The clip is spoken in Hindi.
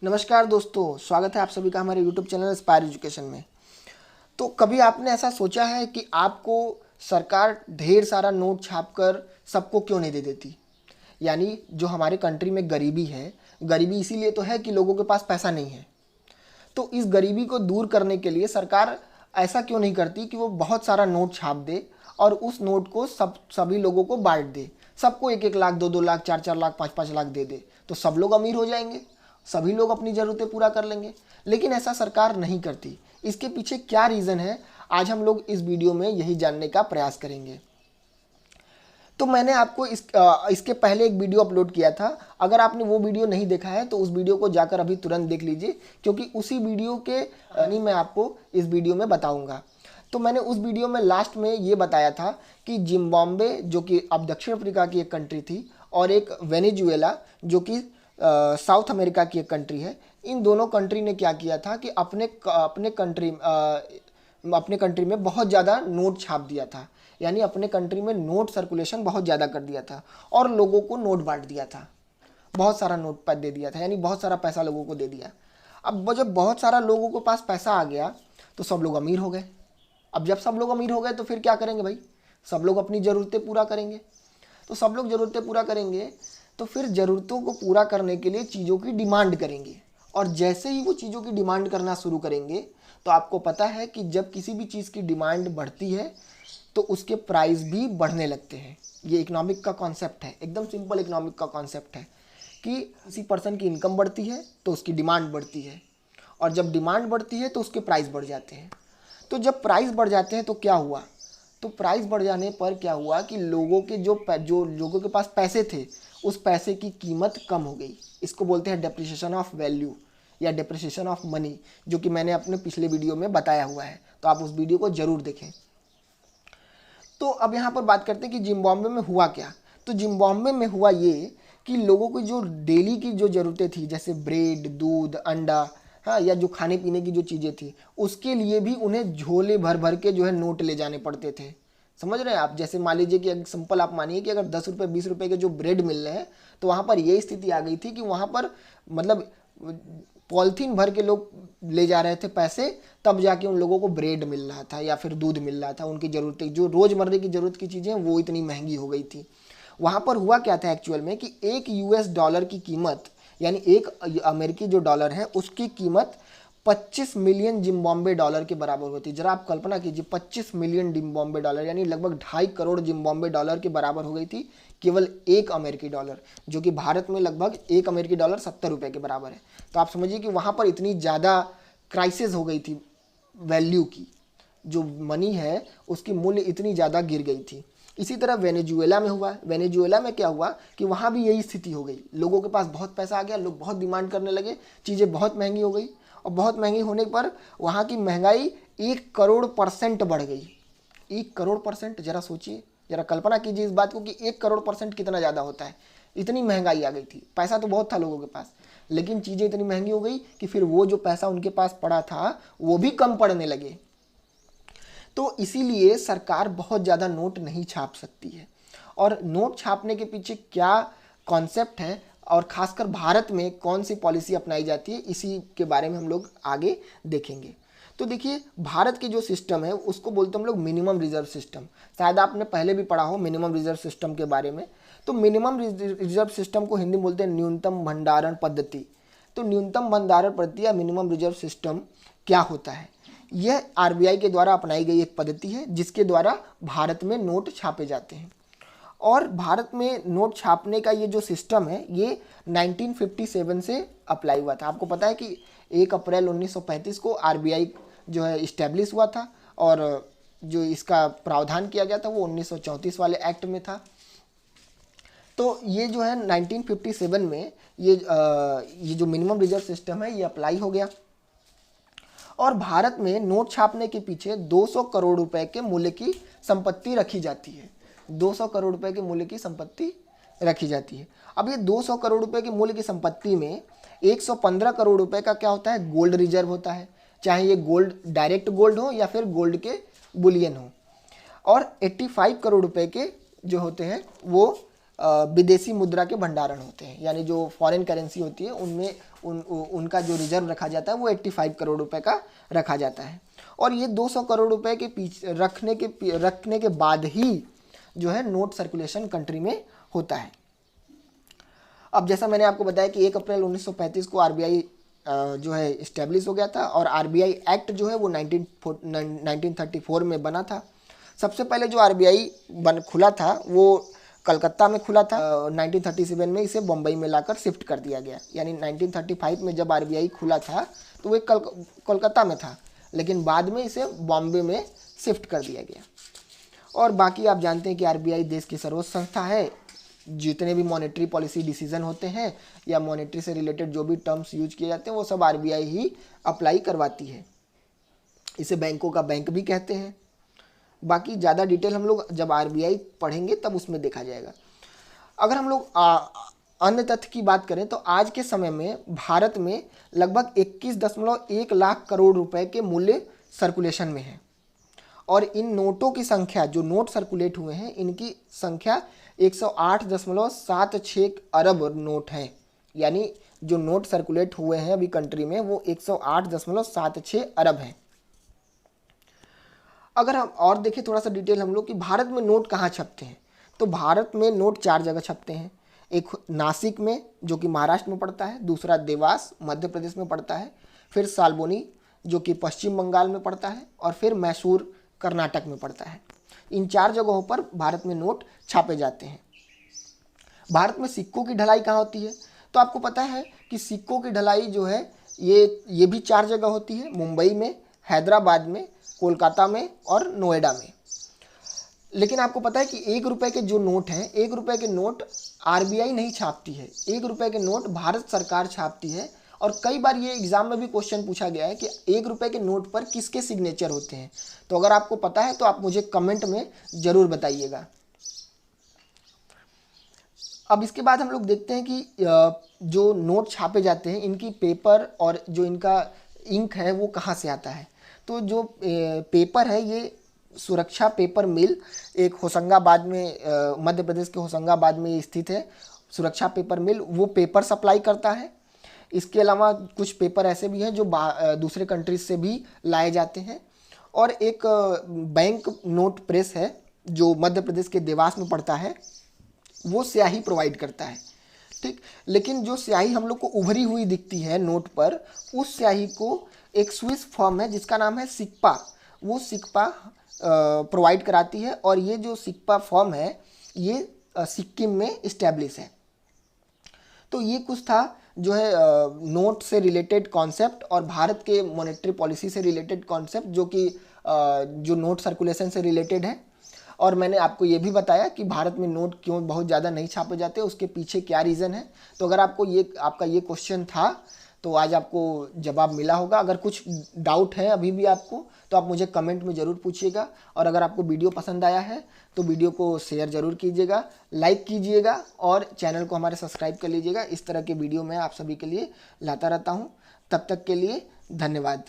नमस्कार दोस्तों, स्वागत है आप सभी का हमारे YouTube चैनल इंस्पायर एजुकेशन में। तो कभी आपने ऐसा सोचा है कि आपको सरकार ढेर सारा नोट छापकर सबको क्यों नहीं दे देती? यानी जो हमारे कंट्री में गरीबी है, गरीबी इसीलिए तो है कि लोगों के पास पैसा नहीं है। तो इस गरीबी को दूर करने के लिए सरकार ऐसा क्यों नहीं करती कि वो बहुत सारा नोट छाप दे और उस नोट को सभी लोगों को बांट दे, सबको 1-1 लाख, 2-2 लाख, 4-4 लाख, 5-5 लाख दे दे, तो सब लोग अमीर हो जाएंगे, सभी लोग अपनी ज़रूरतें पूरा कर लेंगे। लेकिन ऐसा सरकार नहीं करती। इसके पीछे क्या रीज़न है, आज हम लोग इस वीडियो में यही जानने का प्रयास करेंगे। तो मैंने आपको इसके पहले एक वीडियो अपलोड किया था। अगर आपने वो वीडियो नहीं देखा है तो उस वीडियो को जाकर अभी तुरंत देख लीजिए, क्योंकि उसी वीडियो के नहीं मैं आपको इस वीडियो में बताऊंगा। तो मैंने उस वीडियो में लास्ट में ये बताया था कि जिम्बाब्वे, जो कि अब दक्षिण अफ्रीका की एक कंट्री थी, और एक वेनेजुएला जो कि साउथ अमेरिका की एक कंट्री है, इन दोनों कंट्री ने क्या किया था कि अपने कंट्री में बहुत ज़्यादा नोट छाप दिया था। यानी अपने कंट्री में नोट सर्कुलेशन बहुत ज़्यादा कर दिया था और लोगों को नोट बांट दिया था, बहुत सारा नोट पर दे दिया था, यानी बहुत सारा पैसा लोगों को दे दिया। अब जब बहुत सारा लोगों के पास पैसा आ गया तो सब लोग अमीर हो गए। अब जब सब लोग अमीर हो गए तो फिर क्या करेंगे भाई? सब लोग अपनी ज़रूरतें पूरा करेंगे। तो सब लोग ज़रूरतें पूरा करेंगे तो फिर ज़रूरतों को पूरा करने के लिए चीज़ों की डिमांड करेंगे, और जैसे ही वो चीज़ों की डिमांड करना शुरू करेंगे तो आपको पता है कि जब किसी भी चीज़ की डिमांड बढ़ती है तो उसके प्राइस भी बढ़ने लगते हैं। ये इकोनॉमिक का कॉन्सेप्ट है, एकदम सिंपल इकोनॉमिक का कॉन्सेप्ट है कि किसी पर्सन की इनकम बढ़ती है तो उसकी डिमांड बढ़ती है, और जब डिमांड बढ़ती है तो उसके प्राइस बढ़ जाते हैं। तो जब प्राइस बढ़ जाते हैं तो क्या हुआ? तो प्राइस बढ़ जाने पर क्या हुआ कि लोगों के जो लोगों के पास पैसे थे, उस पैसे की कीमत कम हो गई। इसको बोलते हैं डेप्रिसिएशन ऑफ वैल्यू या डेप्रिसिएशन ऑफ मनी, जो कि मैंने अपने पिछले वीडियो में बताया हुआ है, तो आप उस वीडियो को ज़रूर देखें। तो अब यहाँ पर बात करते हैं कि जिम्बाब्वे में हुआ क्या। तो जिम्बाब्वे में हुआ ये कि लोगों को जो डेली की जो ज़रूरतें थी, जैसे ब्रेड, दूध, अंडा, हाँ, या जो खाने पीने की जो चीज़ें थी, उसके लिए भी उन्हें झोले भर भर के जो है नोट ले जाने पड़ते थे। समझ रहे हैं आप? जैसे मान लीजिए कि सिंपल आप मानिए कि अगर 10 रुपये 20 रुपये के जो ब्रेड मिल रहे हैं, तो वहाँ पर ये स्थिति आ गई थी कि वहाँ पर मतलब पॉलिथीन भर के लोग ले जा रहे थे पैसे, तब जाके उन लोगों को ब्रेड मिल रहा था या फिर दूध मिल रहा था। उनकी ज़रूरतें, जो रोज़मर्रे की ज़रूरत की चीज़ें, वो इतनी महंगी हो गई थी। वहाँ पर हुआ क्या था एक्चुअल में कि एक US डॉलर की कीमत, यानी एक अमेरिकी जो डॉलर है उसकी कीमत 25 मिलियन जिम्बाब्वे डॉलर के बराबर होती। जरा आप कल्पना कीजिए, 25 मिलियन जिम्बाब्वे डॉलर, यानी लगभग 2.5 करोड़ जिम्बाब्वे डॉलर के बराबर हो गई थी केवल एक अमेरिकी डॉलर, जो कि भारत में लगभग एक अमेरिकी डॉलर 70 रुपये के बराबर है। तो आप समझिए कि वहाँ पर इतनी ज़्यादा क्राइसिस हो गई थी वैल्यू की, जो मनी है उसकी मूल्य इतनी ज़्यादा गिर गई थी। इसी तरह वेनेजुएला में हुआ। वेनेजुएला में क्या हुआ कि वहाँ भी यही स्थिति हो गई। लोगों के पास बहुत पैसा आ गया, लोग बहुत डिमांड करने लगे, चीज़ें बहुत महंगी हो गई, और बहुत महंगी होने पर वहाँ की महंगाई 1 करोड़% बढ़ गई। 1 करोड़%, जरा सोचिए, जरा कल्पना कीजिए इस बात को कि 1 करोड़% कितना ज़्यादा होता है। इतनी महंगाई आ गई थी। पैसा तो बहुत था लोगों के पास, लेकिन चीज़ें इतनी महंगी हो गई कि फिर वो जो पैसा उनके पास पड़ा था वो भी कम पड़ने लगे। तो इसीलिए सरकार बहुत ज़्यादा नोट नहीं छाप सकती है। और नोट छापने के पीछे क्या कॉन्सेप्ट है और ख़ासकर भारत में कौन सी पॉलिसी अपनाई जाती है, इसी के बारे में हम लोग आगे देखेंगे। तो देखिए, भारत के जो सिस्टम है उसको बोलते हैं हम लोग मिनिमम रिजर्व सिस्टम। शायद आपने पहले भी पढ़ा हो मिनिमम रिजर्व सिस्टम के बारे में। तो मिनिमम रिजर्व सिस्टम को हिंदी में बोलते हैं न्यूनतम भंडारण पद्धति। तो न्यूनतम भंडारण पद्धति या मिनिमम रिजर्व सिस्टम क्या होता है? यह RBI के द्वारा अपनाई गई एक पद्धति है जिसके द्वारा भारत में नोट छापे जाते हैं। और भारत में नोट छापने का ये जो सिस्टम है ये 1957 से अप्लाई हुआ था। आपको पता है कि 1 अप्रैल 1935 को RBI जो है इस्टेब्लिश हुआ था, और जो इसका प्रावधान किया गया था वो 1934 वाले एक्ट में था। तो ये जो है 1957 में ये जो मिनिमम रिजर्व सिस्टम है ये अप्लाई हो गया, और भारत में नोट छापने के पीछे 200 करोड़ रुपए के मूल्य की संपत्ति रखी जाती है। 200 करोड़ रुपए के मूल्य की संपत्ति रखी जाती है। अब ये 200 करोड़ रुपए के मूल्य की संपत्ति में 115 करोड़ रुपए का क्या होता है? गोल्ड रिजर्व होता है, चाहे ये गोल्ड डायरेक्ट गोल्ड हो या फिर गोल्ड के बुलियन हो। और 85 करोड़ रुपए के जो होते हैं वो विदेशी मुद्रा के भंडारण होते हैं, यानी जो फॉरेन करेंसी होती है उनमें उनका जो रिजर्व रखा जाता है वो 85 करोड़ रुपए का रखा जाता है। और ये 200 करोड़ रुपए के पीछे रखने के बाद ही जो है नोट सर्कुलेशन कंट्री में होता है। अब जैसा मैंने आपको बताया कि 1 अप्रैल 1935 को आरबीआई जो है इस्टेब्लिश हो गया था, और आरबीआई एक्ट जो है वो 1934 में बना था। सबसे पहले जो आरबीआई खुला था वो कलकत्ता में खुला था। 1937 में इसे बम्बई में लाकर शिफ्ट कर दिया गया, यानी 1935 में जब आरबीआई खुला था तो वो कोलकाता में था, लेकिन बाद में इसे बॉम्बे में शिफ्ट कर दिया गया। और बाकी आप जानते हैं कि आरबीआई देश की सर्वोच्च संस्था है। जितने भी मॉनेटरी पॉलिसी डिसीजन होते हैं या मॉनेटरी से रिलेटेड जो भी टर्म्स यूज किए जाते हैं वो सब आरबीआई ही अप्लाई करवाती है। इसे बैंकों का बैंक भी कहते हैं। बाकी ज़्यादा डिटेल हम लोग जब आरबीआई पढ़ेंगे तब उसमें देखा जाएगा। अगर हम लोग अन्य तथ्य की बात करें तो आज के समय में भारत में लगभग 21.1 लाख करोड़ रुपए के मूल्य सर्कुलेशन में है, और इन नोटों की संख्या, जो नोट सर्कुलेट हुए हैं, इनकी संख्या 108.76 अरब नोट हैं। यानी जो नोट सर्कुलेट हुए हैं अभी कंट्री में वो 108.76 अरब हैं। अगर हम और देखें थोड़ा सा डिटेल हम लोग कि भारत में नोट कहाँ छपते हैं, तो भारत में नोट 4 जगह छपते हैं। एक नासिक में जो कि महाराष्ट्र में पड़ता है, दूसरा देवास मध्य प्रदेश में पड़ता है, फिर सालबोनी जो कि पश्चिम बंगाल में पड़ता है, और फिर मैसूर कर्नाटक में पड़ता है। इन 4 जगहों पर भारत में नोट छापे जाते हैं। भारत में सिक्कों की ढलाई कहाँ होती है, तो आपको पता है कि सिक्कों की ढलाई जो है ये भी 4 जगह होती है, मुंबई में, हैदराबाद में, कोलकाता में और नोएडा में। लेकिन आपको पता है कि 1 रुपए के जो नोट हैं, 1 रुपए के नोट आरबीआई नहीं छापती है, 1 रुपए के नोट भारत सरकार छापती है। और कई बार ये एग्जाम में भी क्वेश्चन पूछा गया है कि 1 रुपए के नोट पर किसके सिग्नेचर होते हैं। तो अगर आपको पता है तो आप मुझे कमेंट में ज़रूर बताइएगा। अब इसके बाद हम लोग देखते हैं कि जो नोट छापे जाते हैं इनकी पेपर और जो इनका इंक है वो कहाँ से आता है। तो जो पेपर है ये सुरक्षा पेपर मिल एक होशंगाबाद में, मध्य प्रदेश के होशंगाबाद में स्थित है। सुरक्षा पेपर मिल वो पेपर सप्लाई करता है। इसके अलावा कुछ पेपर ऐसे भी हैं जो दूसरे कंट्रीज से भी लाए जाते हैं। और एक बैंक नोट प्रेस है जो मध्य प्रदेश के देवास में पड़ता है, वो स्याही प्रोवाइड करता है। ठीक, लेकिन जो स्याही हम लोग को उभरी हुई दिखती है नोट पर, उस स्याही को एक स्विस फर्म है जिसका नाम है सिक्पा, वो सिक्पा प्रोवाइड कराती है। और ये जो सिक्पा फर्म है ये सिक्किम में इस्टेब्लिश है। तो ये कुछ था जो है नोट से रिलेटेड कॉन्सेप्ट और भारत के मॉनेटरी पॉलिसी से रिलेटेड कॉन्सेप्ट जो कि जो नोट सर्कुलेशन से रिलेटेड है। और मैंने आपको ये भी बताया कि भारत में नोट क्यों बहुत ज़्यादा नहीं छापे जाते, उसके पीछे क्या रीज़न है। तो अगर आपका ये क्वेश्चन था तो आज आपको जवाब मिला होगा। अगर कुछ डाउट है अभी भी आपको तो आप मुझे कमेंट में ज़रूर पूछिएगा। और अगर आपको वीडियो पसंद आया है तो वीडियो को शेयर ज़रूर कीजिएगा, लाइक कीजिएगा और चैनल को हमारे सब्सक्राइब कर लीजिएगा। इस तरह के वीडियो मैं आप सभी के लिए लाता रहता हूँ। तब तक के लिए धन्यवाद।